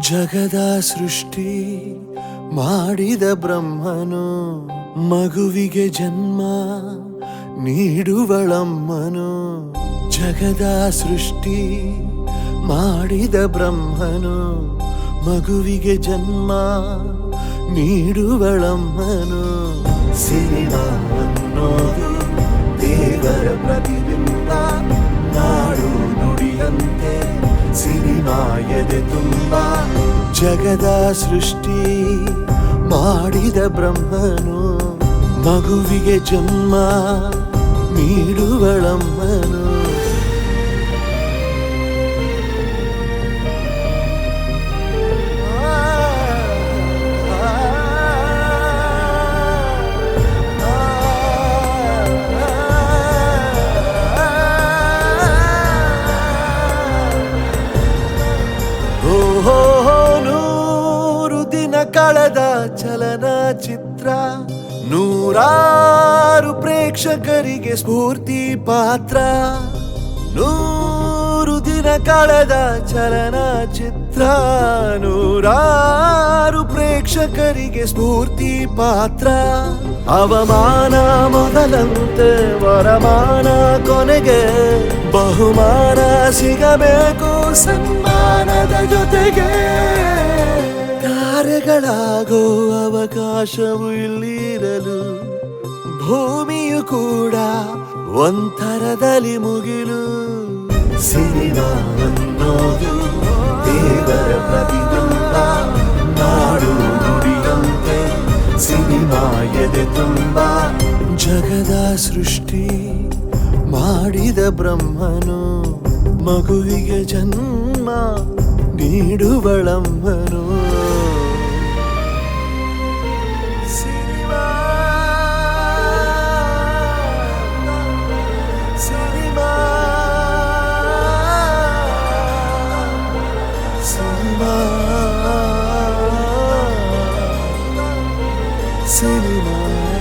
ಜಗದ ಸೃಷ್ಟಿ ಮಾಡಿದ ಬ್ರಹ್ಮನು ಮಗುವಿಗೆ ಜನ್ಮ ನೀಡುವಳಮ್ಮನು. ಜಗದ ಸೃಷ್ಟಿ ಮಾಡಿದ ಬ್ರಹ್ಮನು ಮಗುವಿಗೆ ಜನ್ಮ ನೀಡುವಳಮ್ಮನು. ಸಿನಿಮಾ ಅನ್ನೋದು ದೇವರ ಪ್ರತಿಬಿಂಬ, ನಾಡು ನುಡಿಯಂತೆ ಸಿನಿಮಾ ಎದೆ ತುಂಬ. ಜಗದ ಸೃಷ್ಟಿ ಮಾಡಿದ ಬ್ರಹ್ಮನು ಮಗುವಿಗೆ ಜನ್ಮ ನೀಡುವಳಮ್ಮನು. ಕಳೆದ ಚಲನಚಿತ್ರ ನೂರಾರು ಪ್ರೇಕ್ಷಕರಿಗೆ ಸ್ಫೂರ್ತಿ ಪಾತ್ರ. 100 ದಿನ ಕಳೆದ ಚಲನಚಿತ್ರ ನೂರಾರು ಪ್ರೇಕ್ಷಕರಿಗೆ ಸ್ಫೂರ್ತಿ ಪಾತ್ರ. ಅವಮಾನ ಮೊದಲಂತೆ ವರಮಾನ ಕೊನೆಗೆ ಬಹುಮಾನ ಸಿಗಬೇಕು ಸನ್ಮಾನದ ಜೊತೆಗೆ. ತಾರೆಗಳಾಗೋ ಅವಕಾಶವು ಇಲ್ಲಿರಲು ಭೂಮಿಯು ಕೂಡ ಒಂಥರದಲ್ಲಿ ಮುಗಿಲು. ಸಿನಿಮಾ ಅನ್ನೋದು ದೇವರ ಪ್ರತಿಬಿಂಬ, ನಾಡು ನುಡಿಯಂತೆ ಸಿನಿಮಾ ಎದೆ ತುಂಬ. ಜಗದ ಸೃಷ್ಟಿ ಮಾಡಿದ ಬ್ರಹ್ಮನು ಮಗುವಿಗೆ ಜನ್ಮ ನೀಡುವಳಮ್ಮನು. Cinema.